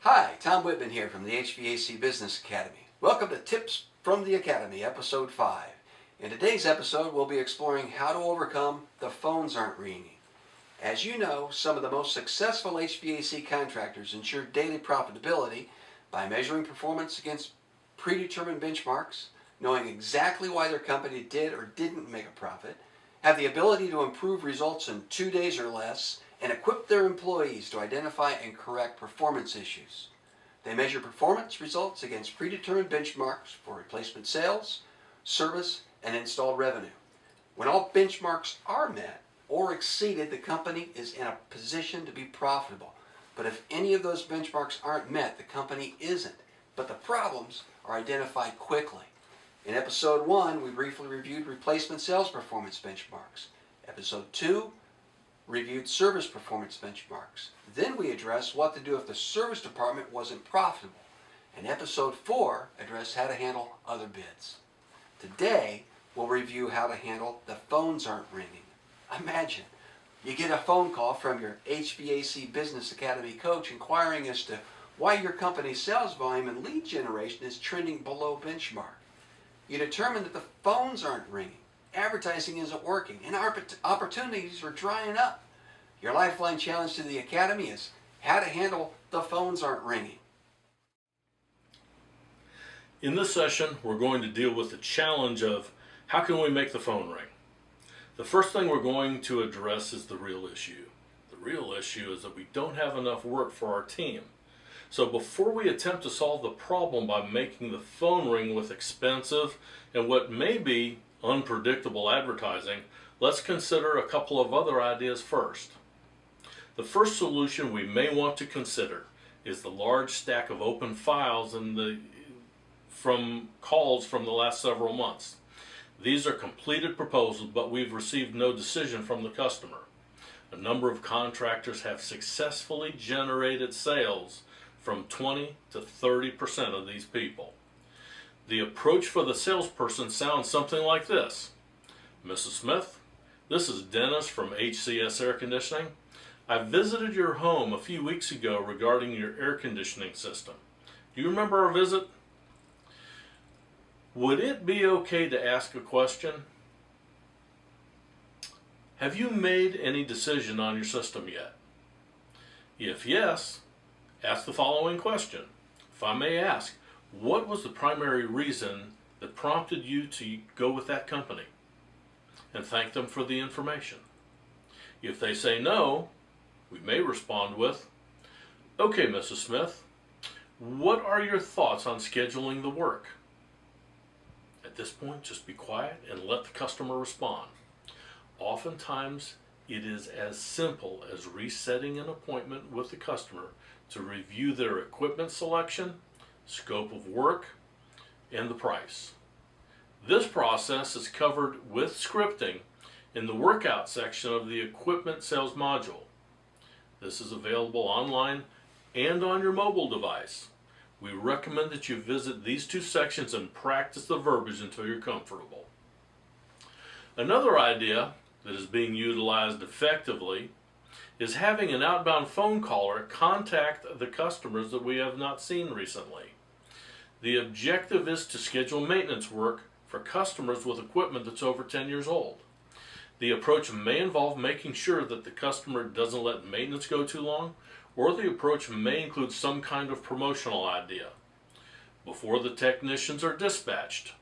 Hi, Tom Whitman here from the HVAC Business Academy. Welcome to Tips from the Academy, Episode 5. In today's episode, we'll be exploring how to overcome the phones aren't ringing. As you know, some of the most successful HVAC contractors ensure daily profitability by measuring performance against predetermined benchmarks, knowing exactly why their company did or didn't make a profit, have the ability to improve results in 2 days or less, and equip their employees to identify and correct performance issues. They measure performance results against predetermined benchmarks for replacement sales, service, and installed revenue. When all benchmarks are met or exceeded, the company is in a position to be profitable. But if any of those benchmarks aren't met, the company isn't. But the problems are identified quickly. In Episode 1, we briefly reviewed replacement sales performance benchmarks. Episode 2 reviewed service performance benchmarks. Then we addressed what to do if the service department wasn't profitable. And Episode 4 addressed how to handle other bids. Today, we'll review how to handle the phones aren't ringing. Imagine, you get a phone call from your HVAC Business Academy coach inquiring as to why your company's sales volume and lead generation is trending below benchmark. You determine that the phones aren't ringing, advertising isn't working, and opportunities are drying up. Your lifeline challenge to the Academy is how to handle the phones aren't ringing. In this session, we're going to deal with the challenge of how can we make the phone ring. The first thing we're going to address is the real issue. The real issue is that we don't have enough work for our team. So before we attempt to solve the problem by making the phone ring with expensive and what may be unpredictable advertising, let's consider a couple of other ideas first. The first solution we may want to consider is the large stack of open files from calls from the last several months. These are completed proposals, but we've received no decision from the customer. A number of contractors have successfully generated sales from 20 to 30% of these people. The approach for the salesperson sounds something like this. Mrs. Smith, this is Dennis from HCS Air Conditioning. I visited your home a few weeks ago regarding your air conditioning system. Do you remember our visit? Would it be okay to ask a question? Have you made any decision on your system yet? If yes, ask the following question. If I may ask, what was the primary reason that prompted you to go with that company? And thank them for the information. If they say no, we may respond with, okay, Mrs. Smith, what are your thoughts on scheduling the work? At this point, just be quiet and let the customer respond. Oftentimes, it is as simple as resetting an appointment with the customer to review their equipment selection, scope of work, and the price. This process is covered with scripting in the workout section of the equipment sales module. This is available online and on your mobile device. We recommend that you visit these two sections and practice the verbiage until you're comfortable. Another idea that is being utilized effectively is having an outbound phone caller contact the customers that we have not seen recently. The objective is to schedule maintenance work for customers with equipment that's over 10 years old. The approach may involve making sure that the customer doesn't let maintenance go too long, or the approach may include some kind of promotional idea. Before the technicians are dispatched,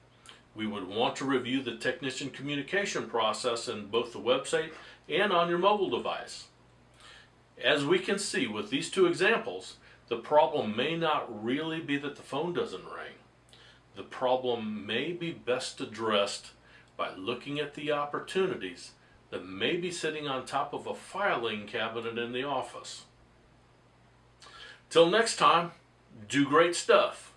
we would want to review the technician communication process in both the website and on your mobile device. As we can see with these two examples, the problem may not really be that the phone doesn't ring. The problem may be best addressed by looking at the opportunities that may be sitting on top of a filing cabinet in the office. Till next time, do great stuff.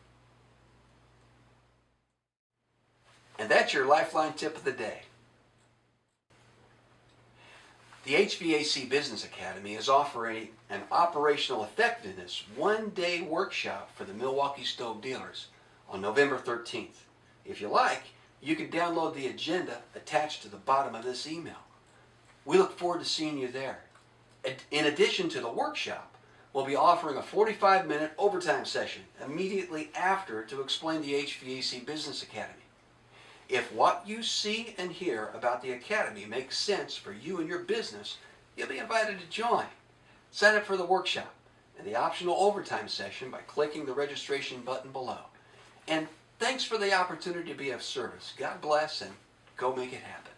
And that's your lifeline tip of the day. The HVAC Business Academy is offering an operational effectiveness one-day workshop for the Milwaukee stove dealers on November 13th. If you like, you can download the agenda attached to the bottom of this email. We look forward to seeing you there. In addition to the workshop, we'll be offering a 45-minute overtime session immediately after to explain the HVAC Business Academy. If what you see and hear about the Academy makes sense for you and your business, you'll be invited to join. Sign up for the workshop and the optional overtime session by clicking the registration button below. And thanks for the opportunity to be of service. God bless, and go make it happen.